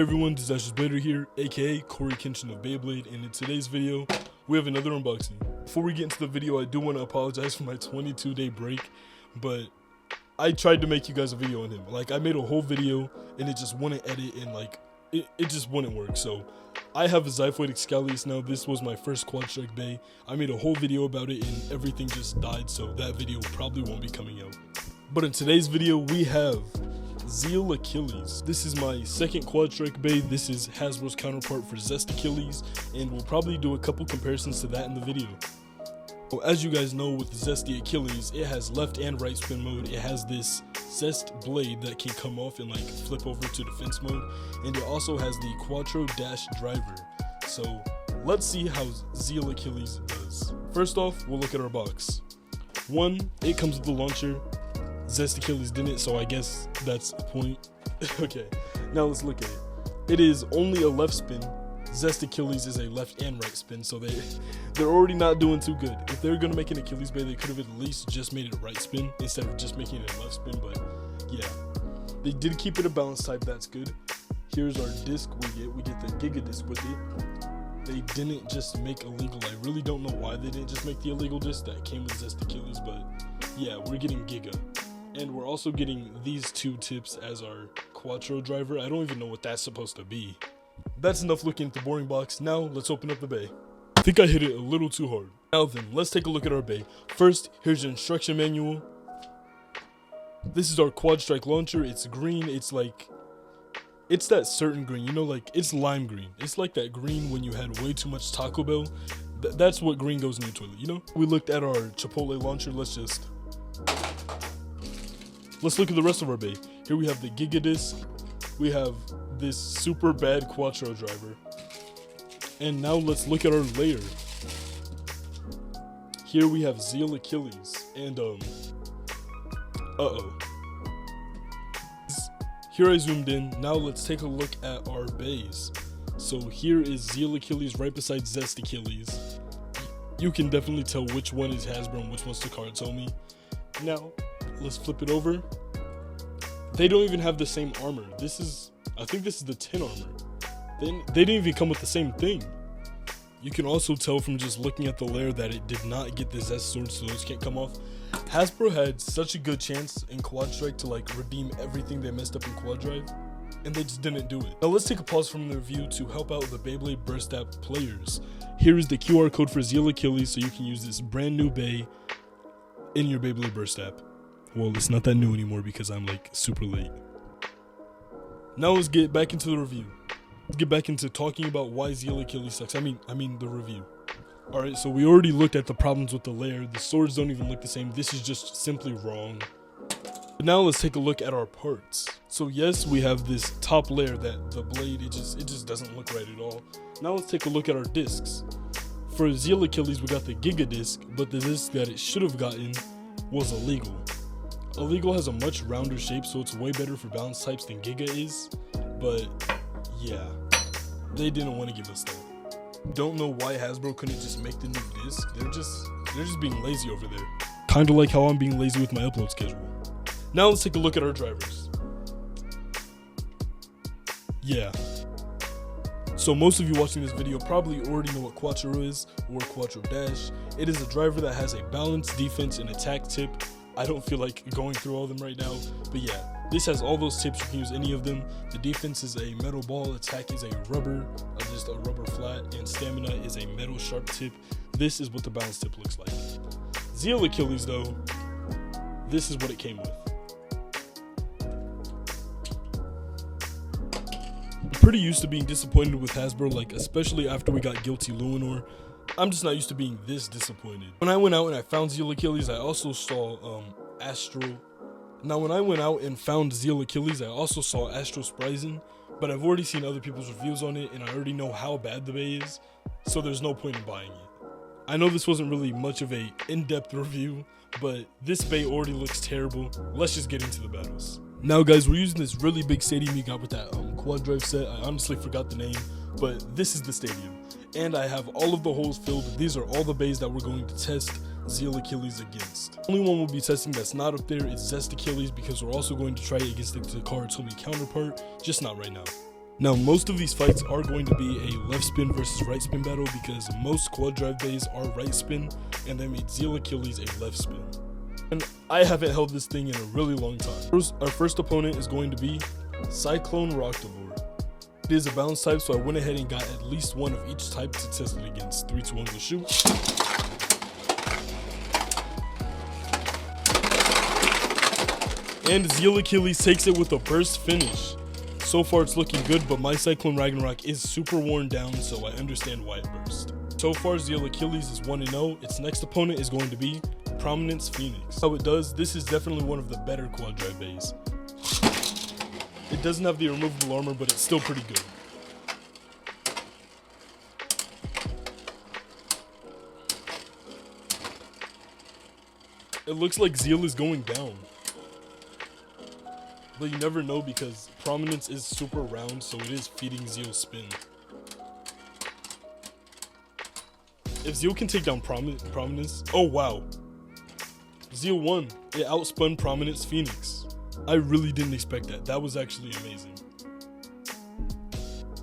Everyone, this is Beyblade here, aka Corey Kenshin of Beyblade, and in today's video, we have another unboxing. Before we get into the video, I do want to apologize for my 22-day break, but I tried to make you guys a video on him. Like, I made a whole video, and it just wouldn't edit, and like, it just wouldn't work. So, I have a Xiphoid Achilles now. This was my first quad strike bay. I made a whole video about it, and everything just died, so that video probably won't be coming out. But in today's video, we have Zeal Achilles. This is my second quad strike bay. This is Hasbro's counterpart for Zest Achilles, and we'll probably do a couple comparisons to that in the video. So as you guys know, with the Zesty Achilles, it has left and right spin mode. It has this Zest blade that can come off and like flip over to defense mode, and it also has the Quattro dash driver. So let's see how Zeal Achilles does. First off, we'll look at our box. One, it comes with the launcher. Zest Achilles didn't, so I guess that's the point. Okay, now let's look at it. It is only a left spin. Zest Achilles is a left and right spin, so they're already not doing too good. If they're gonna make an Achilles bay, they could have at least just made it a right spin instead of just making it a left spin. But yeah, they did keep it a balance type. That's good. Here's our disc. We get the Giga disc with it. They didn't just make illegal. I really don't know why they didn't just make the illegal disc that came with Zest Achilles, but yeah, we're getting Giga. And we're also getting these two tips as our Quattro driver. I don't even know what that's supposed to be. That's enough looking at the boring box. Now let's open up the bay. I think I hit it a little too hard. Now then, let's take a look at our bay. First, here's your instruction manual. This is our quad strike launcher. It's green. It's that certain green, you know, like it's lime green. It's like that green when you had way too much Taco Bell. That's what green goes in your toilet, you know? We looked at our Chipotle launcher. Let's look at the rest of our bay. Here we have the Giga disc. We have this super bad Quattro driver. And now let's look at our layer. Here we have Zeal Achilles. And here I zoomed in. Now let's take a look at our bays. So here is Zeal Achilles right beside Zest Achilles. You can definitely tell which one is Hasbro and which one's Takara Tomy. Now, let's flip it over. They don't even have the same armor. I think this is the 10 armor. They didn't even come with the same thing. You can also tell from just looking at the layer that it did not get the Zest sword, so those can't come off. Hasbro had such a good chance in Quad Strike to like redeem everything they messed up in Quad Drive, and they just didn't do it. Now let's take a pause from the review to help out the Beyblade Burst app players. Here is the QR code for Zeal Achilles, so you can use this brand new bay in your Beyblade Burst app. Well, it's not that new anymore because I'm like super late. Now let's get back into the review. Let's get back into talking about why Zeal Achilles sucks. I mean the review. Alright, so we already looked at the problems with the layer. The swords don't even look the same. This is just simply wrong. But now let's take a look at our parts. So yes, we have this top layer that the blade, it just doesn't look right at all. Now let's take a look at our discs. For Zeal Achilles, we got the Giga disc, but the disc that it should have gotten was illegal. Illegal has a much rounder shape, so it's way better for balance types than Giga is, but yeah, they didn't want to give us that. Don't know why Hasbro couldn't just make the new disc. They're just being lazy over there. Kinda like how I'm being lazy with my upload schedule. Now let's take a look at our drivers. Yeah. So most of you watching this video probably already know what Quattro is, or Quattro Dash. It is a driver that has a balance, defense, and attack tip. I don't feel like going through all of them right now, but yeah, this has all those tips. You can use any of them. The defense is a metal ball, attack is a rubber, just a rubber flat, and stamina is a metal sharp tip. This is what the balance tip looks like. Zeal Achilles though, this is what it came with. I'm pretty used to being disappointed with Hasbro, like especially after we got Guilty Luinor. I'm just not used to being this disappointed. When I went out and I found Zeal Achilles, I also saw Astro. Now when I went out and found Zeal Achilles, I also saw Astro Spryzen, but I've already seen other people's reviews on it and I already know how bad the bay is, so there's no point in buying it. I know this wasn't really much of a in-depth review, but this bay already looks terrible. Let's just get into the battles. Now guys, we're using this really big stadium you got with that quad drive set. I honestly forgot the name, but this is the stadium. And I have all of the holes filled. These are all the bays that we're going to test Zeal Achilles against. The only one we'll be testing that's not up there is Zest Achilles, because we're also going to try it against the Takara Tomy counterpart, just not right now. Now, most of these fights are going to be a left spin versus right spin battle because most quad drive bays are right spin, and they made Zeal Achilles a left spin. And I haven't held this thing in a really long time. Our first opponent is going to be Cyclone Rocktavore. It is a balance type, so I went ahead and got at least one of each type to test it against. 3, 2, 1, go shoot. And Zeal Achilles takes it with a burst finish. So far it's looking good, but my Cyclone Ragnarok is super worn down, so I understand why it burst. So far Zeal Achilles is 1-0. Its next opponent is going to be Prominence Phoenix. How it does, this is definitely one of the better quad drive bays. It doesn't have the removable armor, but it's still pretty good. It looks like Zeal is going down. But you never know because Prominence is super round, so it is feeding Zeal's spin. If Zeal can take down Prominence, oh wow. Zeal won. It outspun Prominence Phoenix. I really didn't expect that. That was actually amazing.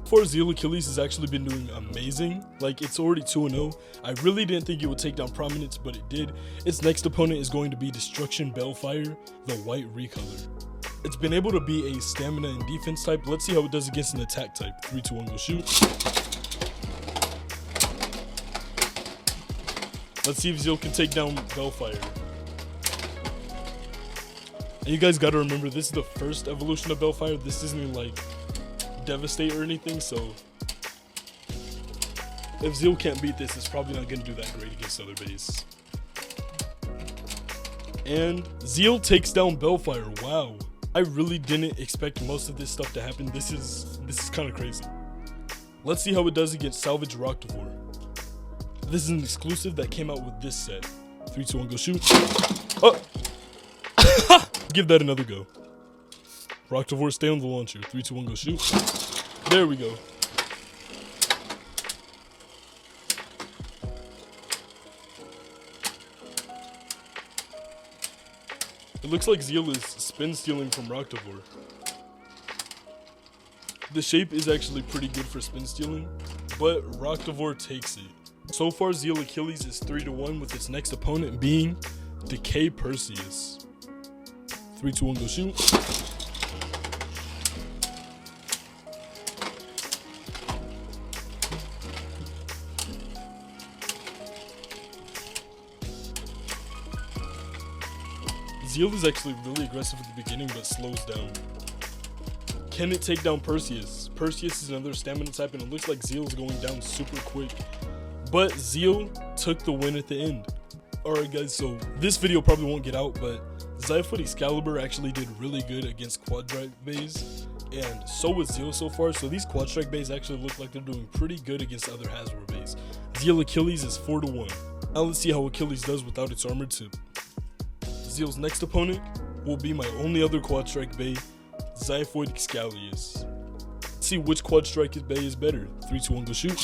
For Zeal Achilles has actually been doing amazing. Like, it's already 2-0. I really didn't think it would take down Prominence, but it did. Its next opponent is going to be Destruction Bellfire, the white recolor. It's been able to be a stamina and defense type. Let's see how it does against an attack type. 3, 2, 1, go shoot. Let's see if Zeal can take down Bellfire. And you guys gotta remember, this is the first evolution of Bellfire. This isn't like Devastate or anything, so if Zeal can't beat this, it's probably not gonna do that great against other bays. And Zeal takes down Bellfire. Wow. I really didn't expect most of this stuff to happen. This is kind of crazy. Let's see how it does against Salvage Rocktavore. This is an exclusive that came out with this set. 3, 2, 1, go shoot. Oh! Give that another go. Rocktavore, stay on the launcher. 3, 2, 1, go shoot. There we go. It looks like Zeal is spin stealing from Rocktavore. The shape is actually pretty good for spin stealing, but Rocktavore takes it. So far, Zeal Achilles is 3-1, with its next opponent being Decay Perseus. 3, 2, 1, go shoot. Zeal is actually really aggressive at the beginning, but slows down. Can it take down Perseus? Perseus is another stamina type, and it looks like Zeal is going down super quick. But Zeal took the win at the end. Alright guys, so this video probably won't get out, but Zyfoot Excalibur actually did really good against quad strike bays, and so was Zeal so far. So these quad strike bays actually look like they're doing pretty good against other Hasbro bays. Zeal Achilles is 4-1. Now let's see how Achilles does without its armored tip. Zeal's next opponent will be my only other quad strike bay, Zyfoot Excalibur. Let's see which quad strike bay is better. 3, 2, 1, go shoot.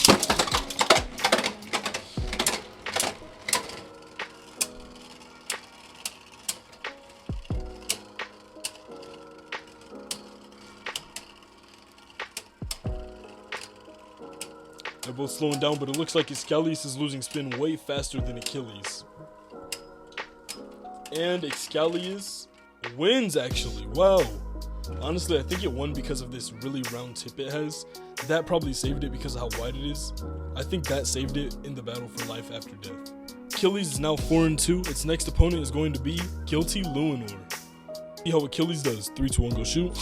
They're both slowing down, but it looks like Excalibur is losing spin way faster than Achilles. And Excalibur wins, actually. Wow. Honestly, I think it won because of this really round tip it has. That probably saved it because of how wide it is. I think that saved it in the battle for life after death. Achilles is now 4-2. Its next opponent is going to be Guilty Luinor. See how Achilles does. 3, 2, 1, go shoot.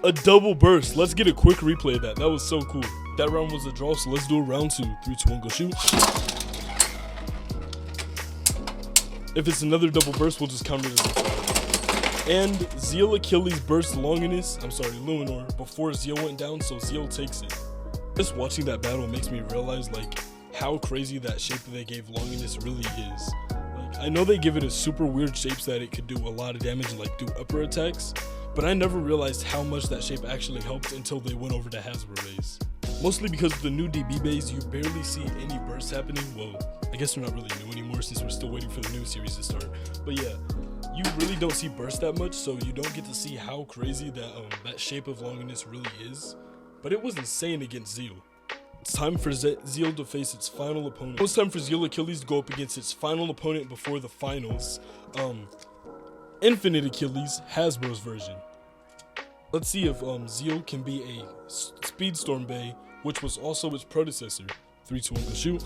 A double burst. Let's get a quick replay of that. That was so cool. That round was a draw, so let's do a round 2. 3, 2, 1, go shoot. If it's another double burst, we'll just count it as a tie. And Zeal Achilles burst Luinor before Zeal went down, so Zeal takes it. Just watching that battle makes me realize like how crazy that shape that they gave Longinus really is. Like, I know they give it a super weird shape so that it could do a lot of damage and like do upper attacks, but I never realized how much that shape actually helped until they went over to Hasbro bays. Mostly because of the new DB bays, you barely see any bursts happening. Well, I guess they're not really new anymore since we're still waiting for the new series to start. But yeah, you really don't see burst that much, so you don't get to see how crazy that shape of longiness really is. But it was insane against Zeal. It's time for Zeal to face its final opponent. It's time for Zeal Achilles to go up against its final opponent before the finals. Infinite Achilles, Hasbro's version. Let's see if Zeal can be a Speedstorm Bay, which was also its predecessor. 3, 2, 1, go shoot.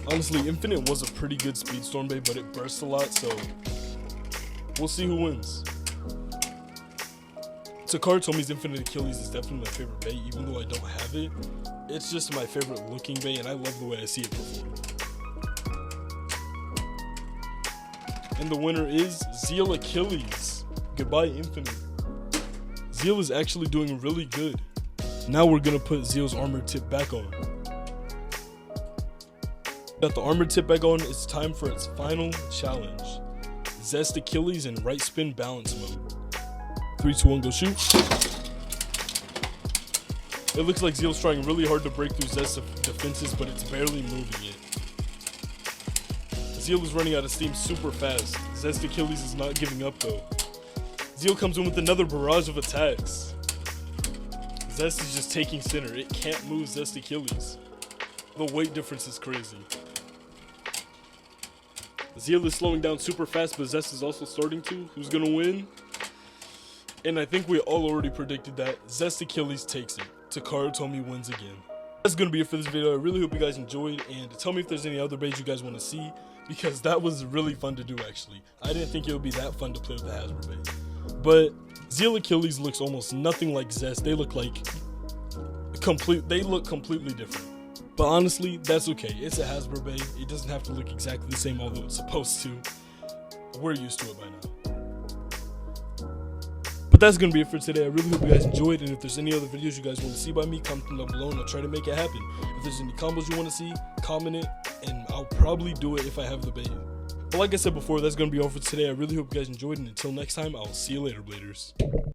Honestly, Infinite was a pretty good Speedstorm Bay, but it bursts a lot, so we'll see who wins. Takara told me Infinite Achilles is definitely my favorite Bay, even though I don't have it. It's just my favorite looking Bay, and I love the way I see it perform. And the winner is Zeal Achilles. Goodbye, Infinite. Zeal is actually doing really good. Now we're gonna put Zeal's armor tip back on. Got the armor tip back on, it's time for its final challenge. Zest Achilles in right spin balance mode. 3, 2, 1, go shoot. It looks like Zeal's trying really hard to break through Zest's defenses, but it's barely moving it. Zeal is running out of steam super fast. Zest Achilles is not giving up though. Zeal comes in with another barrage of attacks. Zest is just taking center. It can't move Zest Achilles. The weight difference is crazy. Zeal is slowing down super fast, but Zest is also starting to. Who's gonna win? And I think we all already predicted that. Zest Achilles takes it. Takara told me wins again. That's gonna be it for this video. I really hope you guys enjoyed, and tell me if there's any other bays you guys want to see, because that was really fun to do actually. I didn't think it would be that fun to play with the Hasbro Bay. But Zeal Achilles looks almost nothing like Zest. They look completely different. But honestly, that's okay. It's a Hasbro Bay. It doesn't have to look exactly the same, although it's supposed to. We're used to it by now. But that's going to be it for today. I really hope you guys enjoyed, and if there's any other videos you guys want to see by me, comment them down below and I'll try to make it happen. If there's any combos you want to see, comment it, and I'll probably do it if I have the bait. But like I said before, that's going to be all for today. I really hope you guys enjoyed, and until next time, I'll see you later, Bladers.